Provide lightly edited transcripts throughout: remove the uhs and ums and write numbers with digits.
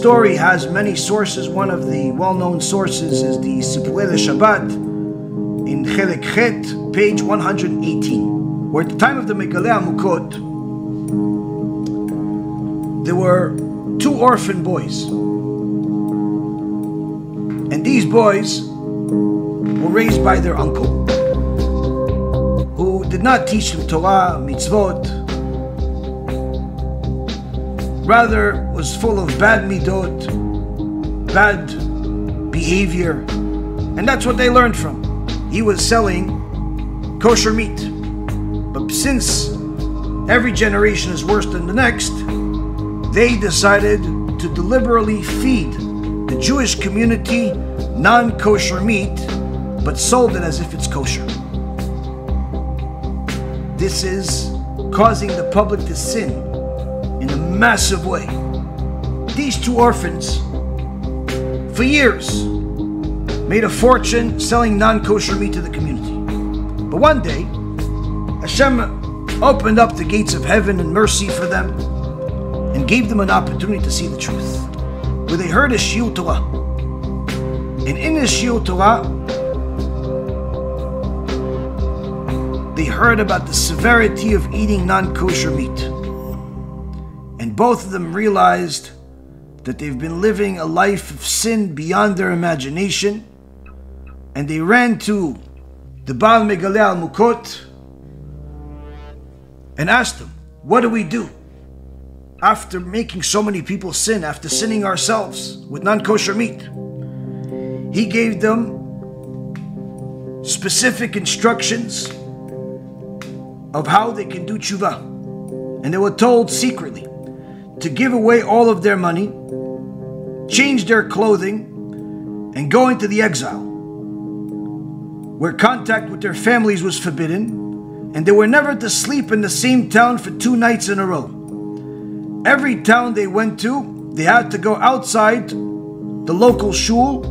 story has many sources. One of the well-known sources is the סיפור Shabbat in Chelek Chet, page 118, where at the time of the Mגלה עמוקות, there were 2 orphan boys. And these boys were raised by their uncle, who did not teach them Torah, mitzvot, rather was full of bad midot, bad behavior, and that's what they learned from. He was selling kosher meat. But since every generation is worse than the next, they decided to deliberately feed the Jewish community non-kosher meat, but sold it as if it's kosher. This is causing the public to sin in a massive way. These 2 orphans, for years, made a fortune selling non-kosher meat to the community. But one day, Hashem opened up the gates of heaven and mercy for them and gave them an opportunity to see the truth. Where they heard a Shiur Torah. And in the Shiur Torah, they heard about the severity of eating non-kosher meat. And both of them realized that they've been living a life of sin beyond their imagination. And they ran to the Baal Megale Mukot and asked him, what do we do after making so many people sin, after sinning ourselves with non-kosher meat? He gave them specific instructions of how they can do tshuva. And they were told secretly to give away all of their money, change their clothing, and go into the exile, where contact with their families was forbidden, and they were never to sleep in the same town for 2 nights in a row. Every town they went to, they had to go outside the local shul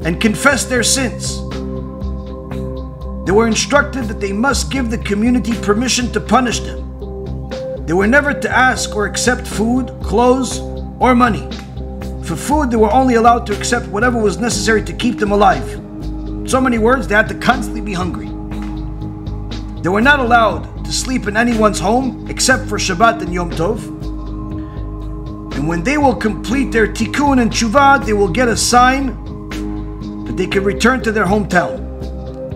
and confess their sins. They were instructed that they must give the community permission to punish them. They were never to ask or accept food, clothes, or money. For food, they were only allowed to accept whatever was necessary to keep them alive. In so many words, they had to constantly be hungry. They were not allowed to sleep in anyone's home except for Shabbat and Yom Tov. And when they will complete their tikkun and tshuva, they will get a sign that they can return to their hometown.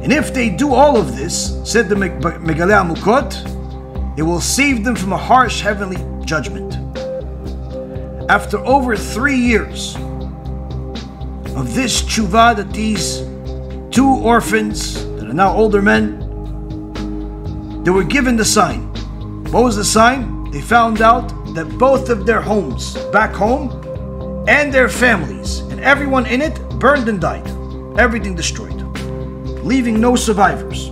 And if they do all of this, said the Mגלה עמוקות, it will save them from a harsh heavenly judgment. After over 3 years of this tshuva that these 2 orphans that are now older men, they were given the sign. What was the sign? They found out that both of their homes back home and their families and everyone in it burned and died. Everything destroyed, leaving no survivors.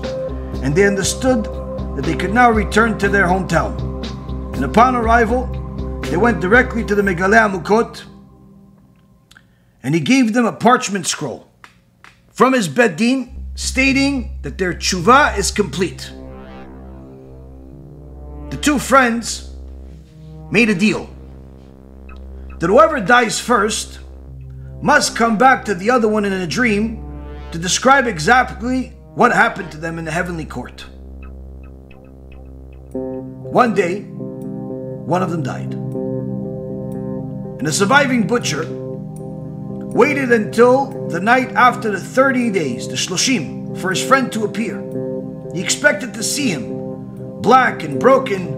And they understood that they could now return to their hometown. And upon arrival, they went directly to the Mגלה עמוקות, and he gave them a parchment scroll from his bedin stating that their tshuva is complete. The 2 friends made a deal that whoever dies first must come back to the other one in a dream to describe exactly what happened to them in the heavenly court. One day, one of them died. And the surviving butcher waited until the night after the 30 days, the shloshim, for his friend to appear. He expected to see him, black and broken,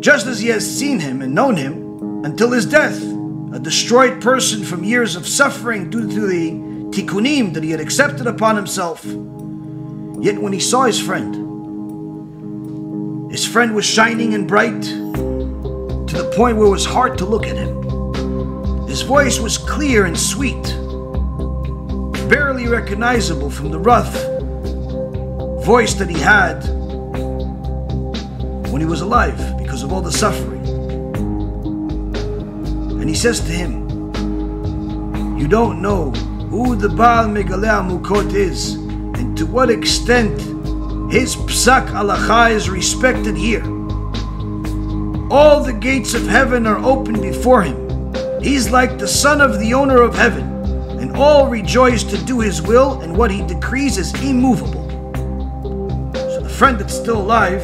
just as he has seen him and known him until his death, a destroyed person from years of suffering due to the tikkunim that he had accepted upon himself. Yet when he saw his friend was shining and bright to the point where it was hard to look at him. His voice was clear and sweet, barely recognizable from the rough voice that he had when he was alive because of all the suffering. And he says to him, you don't know who the Baal Mגלה עמוקות is and to what extent his psak halacha is respected here. All the gates of heaven are open before him. He's like the son of the owner of heaven, and all rejoice to do his will, and what he decrees is immovable. So the friend that's still alive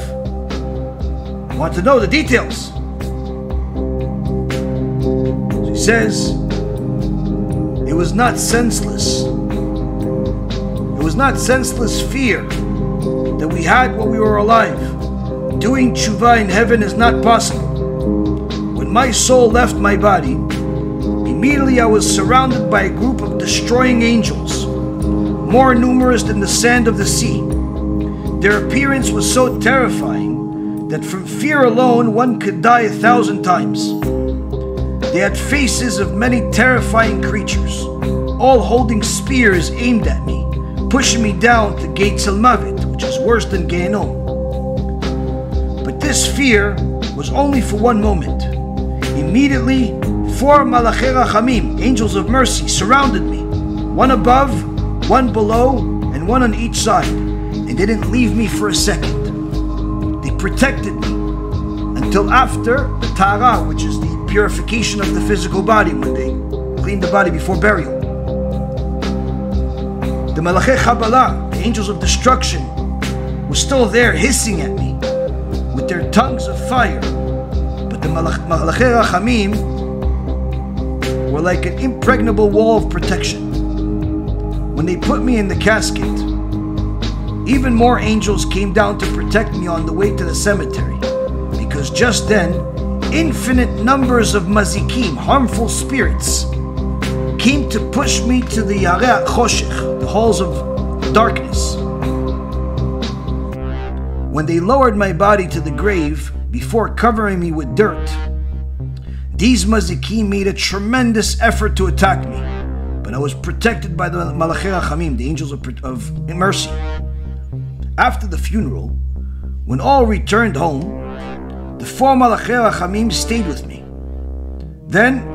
wants to know the details. So he says, it was not senseless. It was not senseless fear that we had when we were alive. Doing tshuva in heaven is not possible. When my soul left my body, immediately I was surrounded by a group of destroying angels, more numerous than the sand of the sea. Their appearance was so terrifying that from fear alone one could die 1,000 times. They had faces of many terrifying creatures, all holding spears aimed at me, pushing me down to gates al-Mavet, which is worse than Gehenom. But this fear was only for one moment. Immediately, 4 malachei rachamim, angels of mercy, surrounded me, one above, one below, and one on each side, and they didn't leave me for a second. They protected me until after the tahara, which is the purification of the physical body, when they clean the body before burial. The malachei Kabbalah, the angels of destruction, were still there hissing at me with their tongues of fire. But the malachei rachamim were like an impregnable wall of protection. When they put me in the casket, even more angels came down to protect me on the way to the cemetery, because just then, infinite numbers of mazikim, harmful spirits, came to push me to the yarei choshech, the halls of darkness. When they lowered my body to the grave, before covering me with dirt, these mazikim made a tremendous effort to attack me, but I was protected by the malachei rachamim, the angels of mercy. After the funeral, when all returned home, the 4 malachei rachamim stayed with me. Then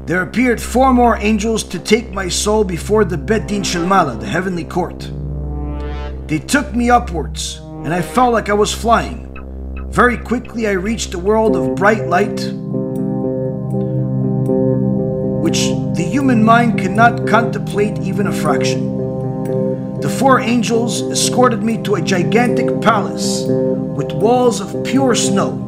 there appeared 4 more angels to take my soul before the bet din shel mala, the heavenly court. They took me upwards, and I felt like I was flying. Very quickly I reached a world of bright light, which the human mind cannot contemplate even a fraction. The 4 angels escorted me to a gigantic palace with walls of pure snow.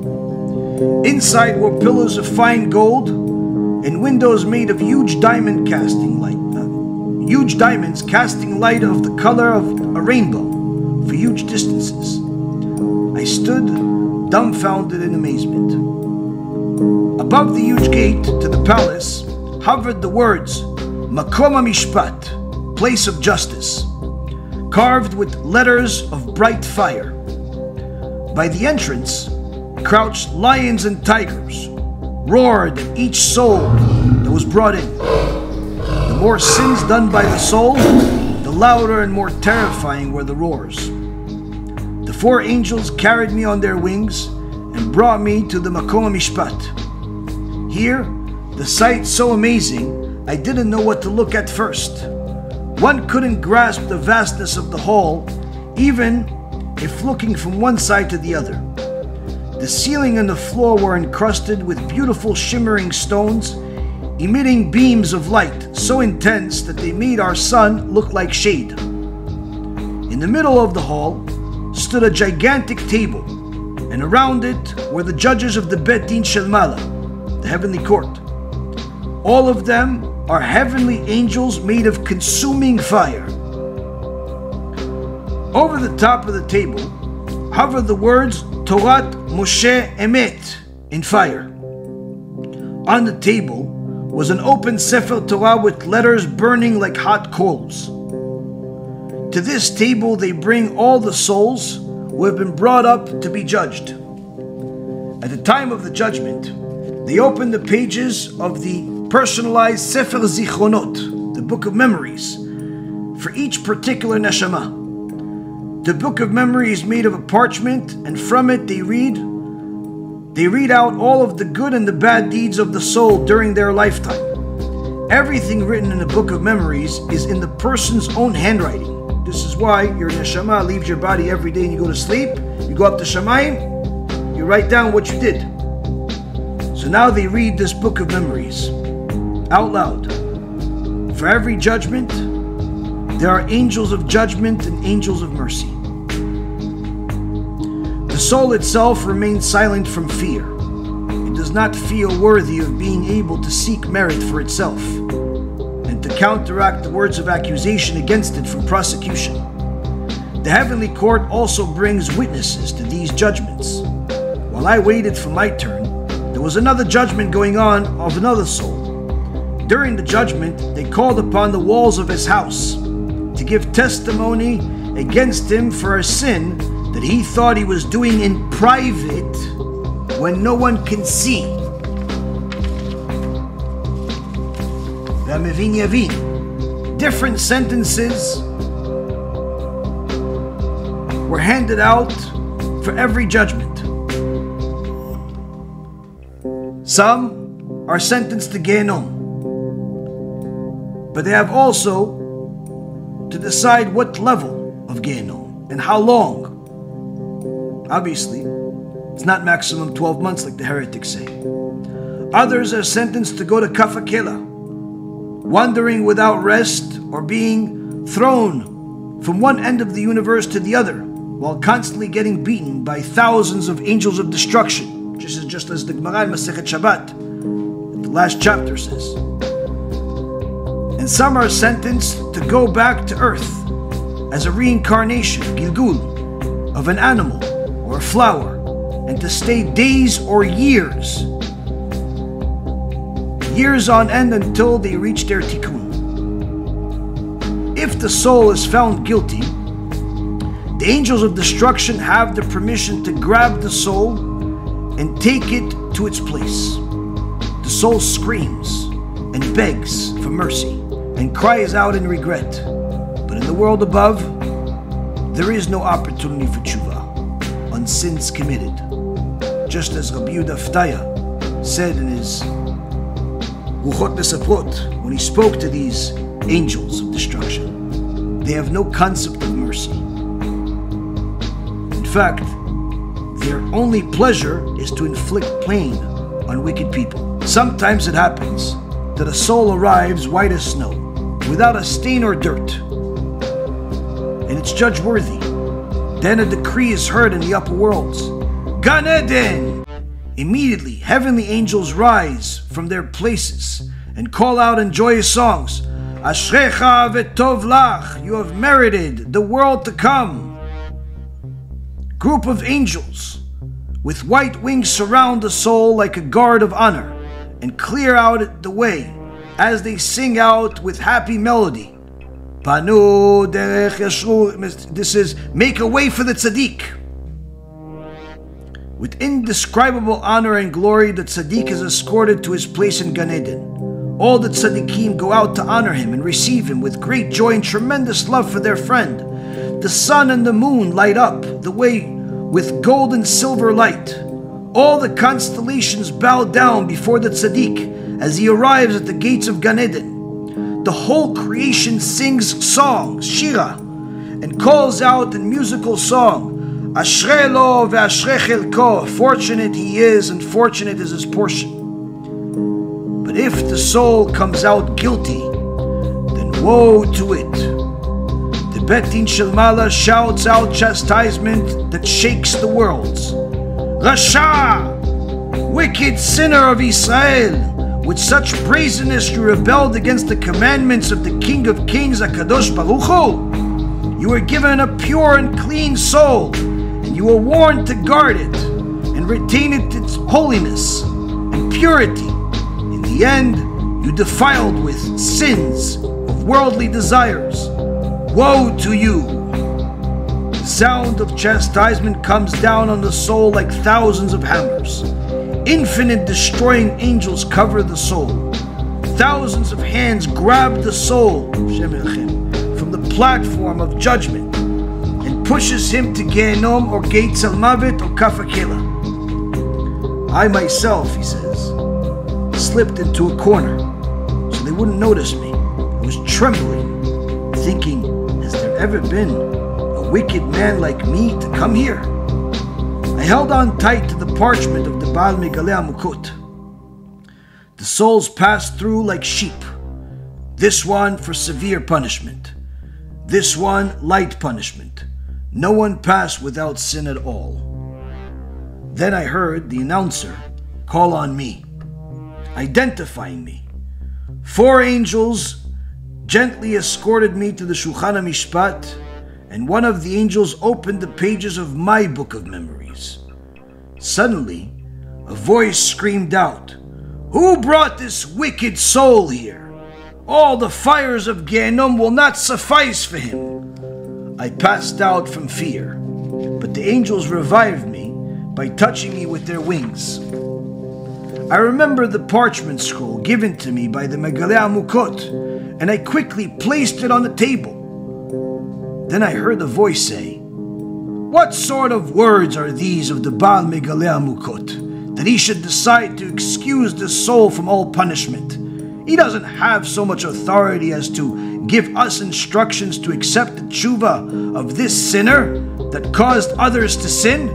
Inside were pillars of fine gold and windows made of huge diamonds casting light of the color of a rainbow for huge distances. I stood dumbfounded in amazement. Above the huge gate to the palace hovered the words Makom HaMishpat, place of justice, carved with letters of bright fire. By the entrance crouched lions and tigers, roared at each soul that was brought in. The more sins done by the soul, the louder and more terrifying were the roars. The 4 angels carried me on their wings and brought me to the Makom HaMishpat. Here, the sight so amazing, I didn't know what to look at first. One couldn't grasp the vastness of the hall, even if looking from one side to the other. The ceiling and the floor were encrusted with beautiful shimmering stones, emitting beams of light so intense that they made our sun look like shade. In the middle of the hall stood a gigantic table, and around it were the judges of the bet din shel mala, the heavenly court. All of them are heavenly angels made of consuming fire. Over the top of the table hover the words Torat Moshe Emet in fire. On the table was an open Sefer Torah with letters burning like hot coals. To this table they bring all the souls who have been brought up to be judged. At the time of the judgment, they open the pages of the personalized Sefer Zichronot, the book of memories, for each particular neshama. The book of memory is made of a parchment, and from it they read out all of the good and the bad deeds of the soul during their lifetime. Everything written in the book of memories is in the person's own handwriting. This is why your neshama leaves your body every day and you go to sleep, you go up to Shamayim, you write down what you did. So now they read this book of memories. out loud. For every judgment, there are angels of judgment and angels of mercy. The soul itself remains silent from fear. It does not feel worthy of being able to seek merit for itself and to counteract the words of accusation against it from prosecution. The heavenly court also brings witnesses to these judgments. While I waited for my turn, there was another judgment going on of another soul. During the judgment, they called upon the walls of his house to give testimony against him for a sin that he thought he was doing in private when no one can see. Different sentences were handed out for every judgment. Some are sentenced to Gehenom, but they have also to decide what level of Gehenom and how long. Obviously, it's not maximum 12 months like the heretics say. Others are sentenced to go to Kafakela, wandering without rest or being thrown from one end of the universe to the other while constantly getting beaten by thousands of angels of destruction, just as the Gemara in Masechet Shabbat, the last chapter says. And some are sentenced to go back to earth as a reincarnation, Gilgul, of an animal or a flower, and to stay days or years on end until they reach their tikkun. If the soul is found guilty, the angels of destruction have the permission to grab the soul and take it to its place. The soul screams and begs for mercy and cries out in regret. But in the world above, there is no opportunity for tshuva on sins committed. Just as Rabbi Yehuda said in his when he spoke to these angels of destruction, they have no concept of mercy. In fact, their only pleasure is to inflict pain on wicked people. Sometimes it happens that a soul arrives white as snow, without a stain or dirt, and it's judge worthy. Then a decree is heard in the upper worlds. Gan Eden! Immediately, heavenly angels rise from their places and call out in joyous songs, Ashrecha v'tov lach, you have merited the world to come. Group of angels with white wings surround the soul like a guard of honor and clear out the way as they sing out with happy melody. Panu derech yashru, this is make a way for the tzaddik. With indescribable honor and glory, the tzaddik is escorted to his place in Gan Eden. All the tzaddikim go out to honor him and receive him with great joy and tremendous love for their friend. The sun and the moon light up the way with gold and silver light. All the constellations bow down before the tzaddik as he arrives at the gates of Gan Eden. The whole creation sings songs, shira, and calls out in musical song, Ashrei lo ve'ashrei chelko, fortunate he is and fortunate is his portion. But if the soul comes out guilty, then woe to it. The Bet Din Shel Mala shouts out chastisement that shakes the worlds. Rasha, wicked sinner of Israel, with such brazenness you rebelled against the commandments of the King of Kings, HaKadosh Baruch Hu. You were given a pure and clean soul, and you were warned to guard it and retain its holiness and purity. In the end, you defiled with sins of worldly desires. Woe to you! The sound of chastisement comes down on the soul like thousands of hammers. Infinite destroying angels cover the soul. Thousands of hands grab the soul from the platform of judgment and pushes him to Gehenom or Gates al-Mavet or Kafakela. I myself, he says, slipped into a corner so they wouldn't notice me. I was trembling, thinking, has there ever been a wicked man like me to come here? I held on tight to the parchment of the Baal Migale Amukot. The souls passed through like sheep. This one for severe punishment. This one light punishment. No one passed without sin at all. Then I heard the announcer call on me, identifying me. 4 angels gently escorted me to the Shulchan HaMishpat, and one of the angels opened the pages of my book of memories. Suddenly, a voice screamed out, "Who brought this wicked soul here? All the fires of Gehenom will not suffice for him." I passed out from fear, but the angels revived me by touching me with their wings. I remember the parchment scroll given to me by the Megale Amukot, and I quickly placed it on the table. Then I heard a voice say, "What sort of words are these of the Baal Megale Amukot, that he should decide to excuse this soul from all punishment? He doesn't have so much authority as to give us instructions to accept the tshuva of this sinner that caused others to sin,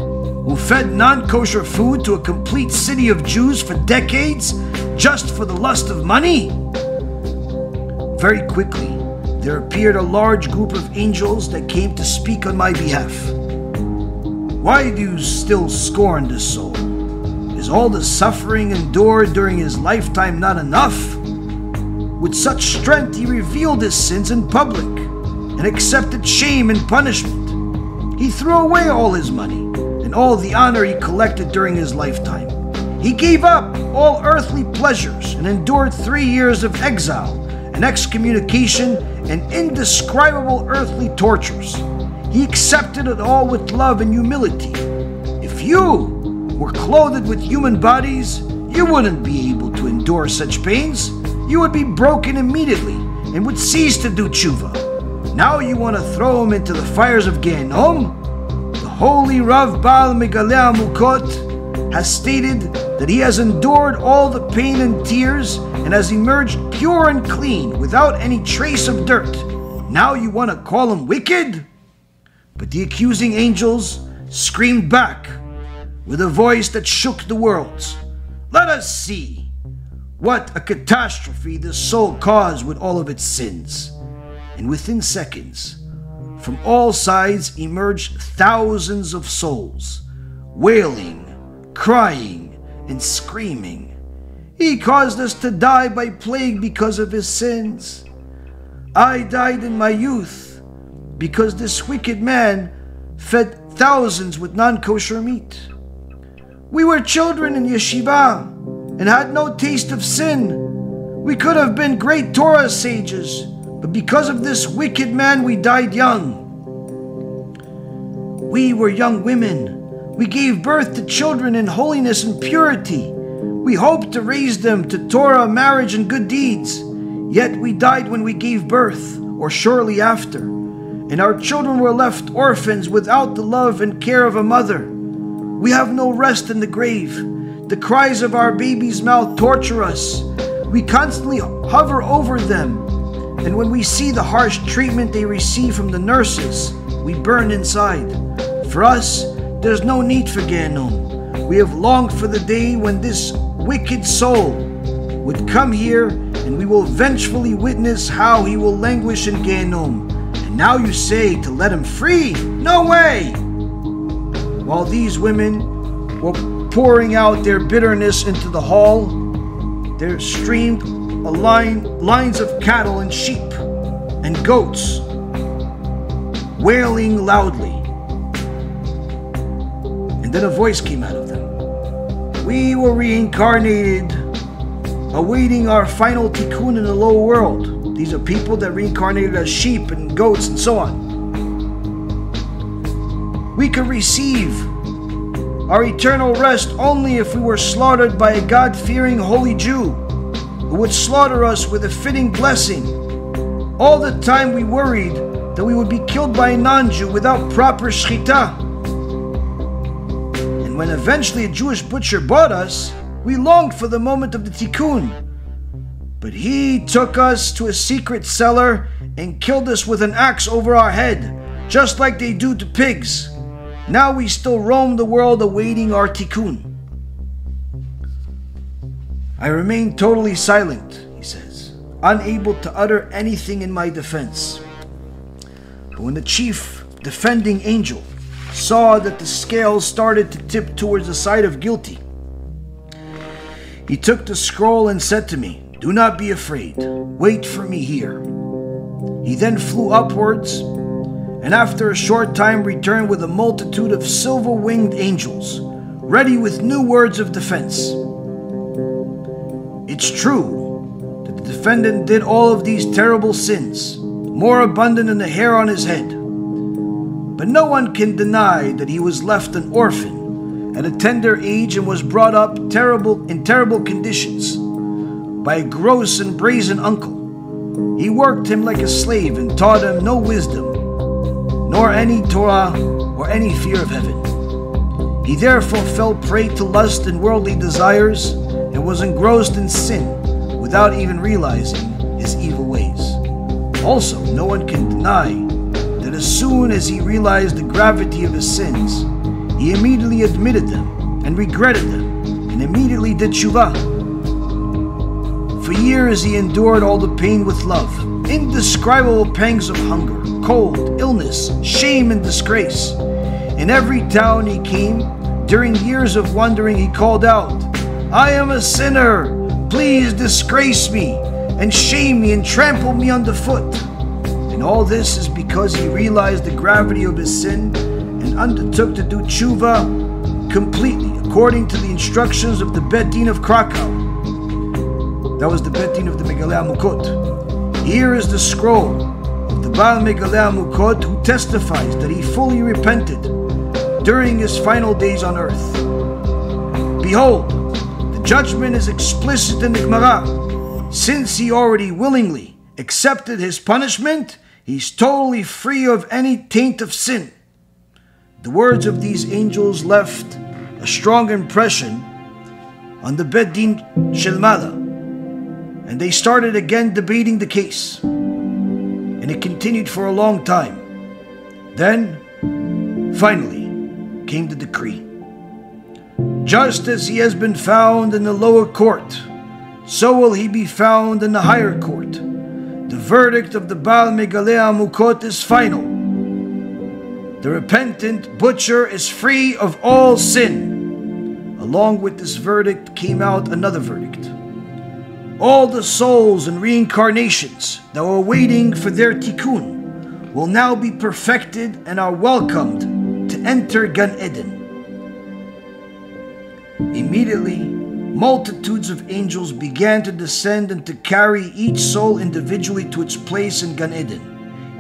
who fed non-kosher food to a complete city of Jews for decades just for the lust of money?" Very quickly, there appeared a large group of angels that came to speak on my behalf. "Why do you still scorn this soul? Is all the suffering endured during his lifetime not enough? With such strength he revealed his sins in public and accepted shame and punishment. He threw away all his money and all the honor he collected during his lifetime. He gave up all earthly pleasures and endured 3 years of exile and excommunication and indescribable earthly tortures. He accepted it all with love and humility. If you were clothed with human bodies, you wouldn't be able to endure such pains. You would be broken immediately and would cease to do tshuva. Now you want to throw him into the fires of Gehenom? The holy Rav Baal Megale Amukot has stated that he has endured all the pain and tears and has emerged pure and clean without any trace of dirt. Now you want to call him wicked?" But the accusing angels screamed back with a voice that shook the worlds, "Let us see what a catastrophe this soul caused with all of its sins." And within seconds, from all sides emerged thousands of souls, wailing, crying, and screaming. "He caused us to die by plague because of his sins. I died in my youth because this wicked man fed thousands with non-kosher meat. We were children in yeshiva and had no taste of sin. We could have been great Torah sages, but because of this wicked man we died young. We were young women. We gave birth to children in holiness and purity. We hoped to raise them to Torah, marriage, and good deeds. Yet we died when we gave birth, or shortly after, and our children were left orphans without the love and care of a mother. We have no rest in the grave. The cries of our baby's mouth torture us. We constantly hover over them, and when we see the harsh treatment they receive from the nurses, we burn inside. For us, there's no need for Gehenom. We have longed for the day when this wicked soul would come here, and we will vengefully witness how he will languish in Gehenom. And now you say to let him free? No way!" While these women were pouring out their bitterness into the hall, there streamed lines of cattle and sheep and goats, wailing loudly. And then a voice came out of them. "We were reincarnated, awaiting our final tikkun in the lower world." These are people that reincarnated as sheep and goats and so on. "We could receive our eternal rest only if we were slaughtered by a God-fearing holy Jew who would slaughter us with a fitting blessing. All the time we worried that we would be killed by a non-Jew without proper shchita. And when eventually a Jewish butcher bought us, we longed for the moment of the tikkun. But he took us to a secret cellar and killed us with an axe over our head, just like they do to pigs. Now we still roam the world awaiting our tikkun." I remained totally silent, he says, unable to utter anything in my defense. But when the chief defending angel saw that the scales started to tip towards the side of guilty, he took the scroll and said to me, "Do not be afraid. Wait for me here." He then flew upwards, and after a short time returned with a multitude of silver-winged angels, ready with new words of defense. It's true that the defendant did all of these terrible sins, more abundant than the hair on his head. But no one can deny that he was left an orphan at a tender age and was brought up in terrible conditions by a gross and brazen uncle. He worked him like a slave and taught him no wisdom, nor any Torah or any fear of heaven. He therefore fell prey to lust and worldly desires and was engrossed in sin without even realizing his evil ways. Also, no one can deny that as soon as he realized the gravity of his sins, he immediately admitted them and regretted them and immediately did teshuva. For years he endured all the pain with love, indescribable pangs of hunger, cold, illness, shame, and disgrace. In every town he came, during years of wandering, he called out, "I am a sinner, please disgrace me, and shame me, and trample me underfoot." And all this is because he realized the gravity of his sin and undertook to do teshuva completely, according to the instructions of the Dino of Krakow. That was the Dino of the Migala Amukot. Here is the scroll of the Baal Migala Amukot, who testifies that he fully repented during his final days on earth. Behold, the judgment is explicit in the Gemara. Since he already willingly accepted his punishment, he's totally free of any taint of sin. The words of these angels left a strong impression on the Din Shelmala, and they started again debating the case, and it continued for a long time. Then, finally, came the decree. Just as he has been found in the lower court, so will he be found in the higher court. The verdict of the Baal Megale Amukot is final. The repentant butcher is free of all sin. Along with this verdict came out another verdict. All the souls and reincarnations that were waiting for their tikkun will now be perfected and are welcomed to enter Gan Eden. Immediately, multitudes of angels began to descend and to carry each soul individually to its place in Gan Eden,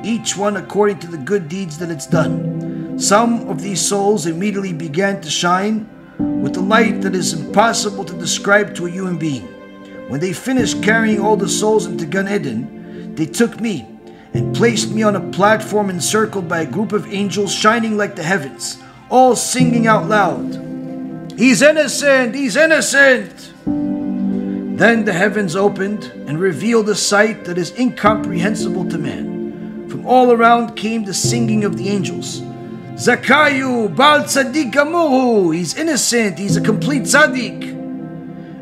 each one according to the good deeds that it's done. Some of these souls immediately began to shine with a light that is impossible to describe to a human being. When they finished carrying all the souls into Gan Eden, they took me and placed me on a platform encircled by a group of angels shining like the heavens, all singing out loud, "He's innocent! He's innocent!" Then the heavens opened and revealed a sight that is incomprehensible to man. From all around came the singing of the angels. "Zakayu, Bal Tzaddik Amuhu! He's innocent! He's a complete tzaddik!"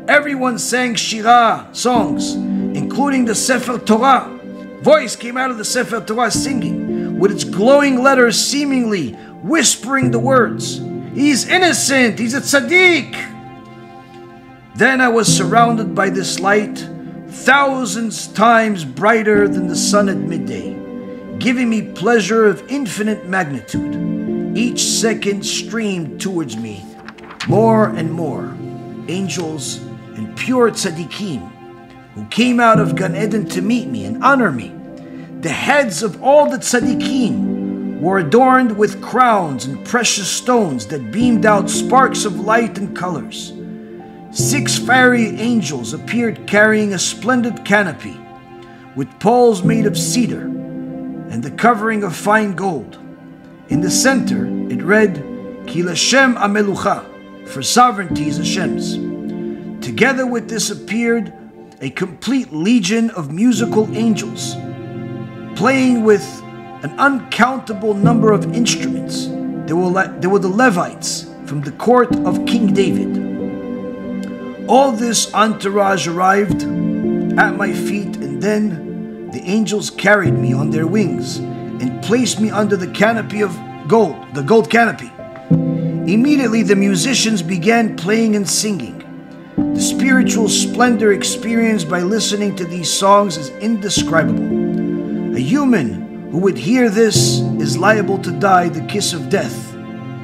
Everyone sang shira, songs, including the Sefer Torah. Voice came out of the Sefer Torah singing, with its glowing letters seemingly whispering the words, "He's innocent! He's a tzaddik!" Then I was surrounded by this light, thousands times brighter than the sun at midday, giving me pleasure of infinite magnitude. Each second streamed towards me more and more angels and pure tzaddikim who came out of Gan Eden to meet me and honor me. The heads of all the tzaddikim were adorned with crowns and precious stones that beamed out sparks of light and colors. 6 fiery angels appeared carrying a splendid canopy with poles made of cedar and the covering of fine gold. In the center it read, "Ki Lashem Amelucha," for sovereignty is Hashem's. Together with this appeared a complete legion of musical angels, playing with an uncountable number of instruments. They were the Levites from the court of King David. All this entourage arrived at my feet, and then the angels carried me on their wings and placed me under the canopy of gold, the gold canopy. Immediately the musicians began playing and singing. The spiritual splendor experienced by listening to these songs is indescribable. A human who would hear this is liable to die the kiss of death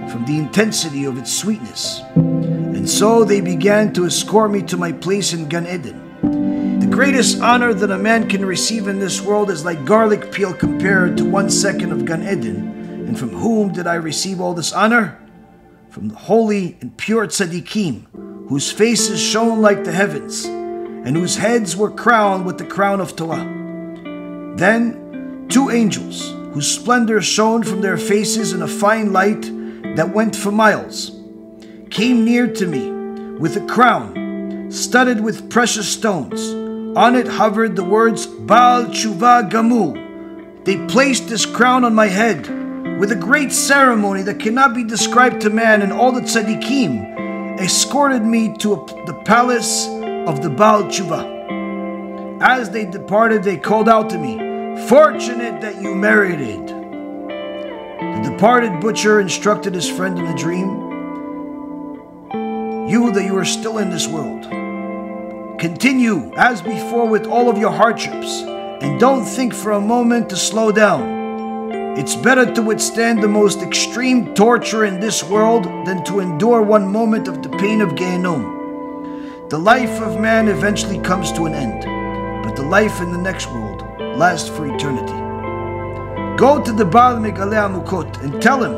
from the intensity of its sweetness. And so they began to escort me to my place in Gan Eden. The greatest honor that a man can receive in this world is like garlic peel compared to 1 second of Gan Eden. And from whom did I receive all this honor? From the holy and pure tzaddikim, whose faces shone like the heavens, and whose heads were crowned with the crown of Torah. Then 2 angels, whose splendor shone from their faces in a fine light that went for miles, came near to me with a crown studded with precious stones. On it hovered the words Baal Tshuva Gamur. They placed this crown on my head with a great ceremony that cannot be described to man, and all the tzaddikim escorted me to the palace of the Baal Tshuva. As they departed, they called out to me, "Fortunate that you merited." The departed butcher instructed his friend in a dream, "You that you are still in this world, continue as before with all of your hardships, and don't think for a moment to slow down. It's better to withstand the most extreme torture in this world than to endure one moment of the pain of Gehenom. The life of man eventually comes to an end, but the life in the next world lasts for eternity. Go to the Baal Migale Amukot and tell him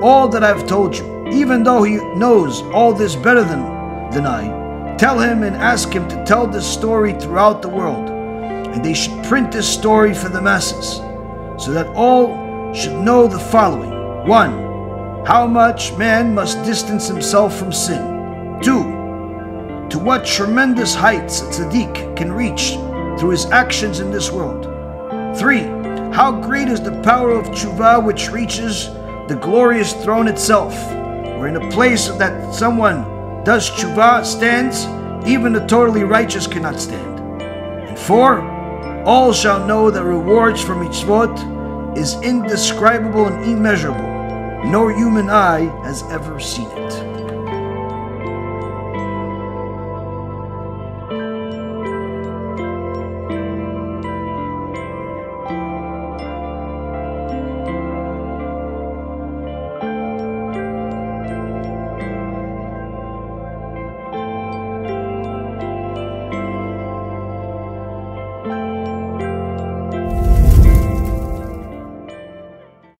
all that I've told you, even though he knows all this better than I. Tell him and ask him to tell this story throughout the world, and they should print this story for the masses, so that all should know the following. 1. How much man must distance himself from sin. 2. To what tremendous heights a tzaddik can reach through his actions in this world. 3. How great is the power of tshuva which reaches the glorious throne itself, where in a place that someone does tshuva stands, even the totally righteous cannot stand. And 4. All shall know that rewards for mitzvot is indescribable and immeasurable. No human eye has ever seen it.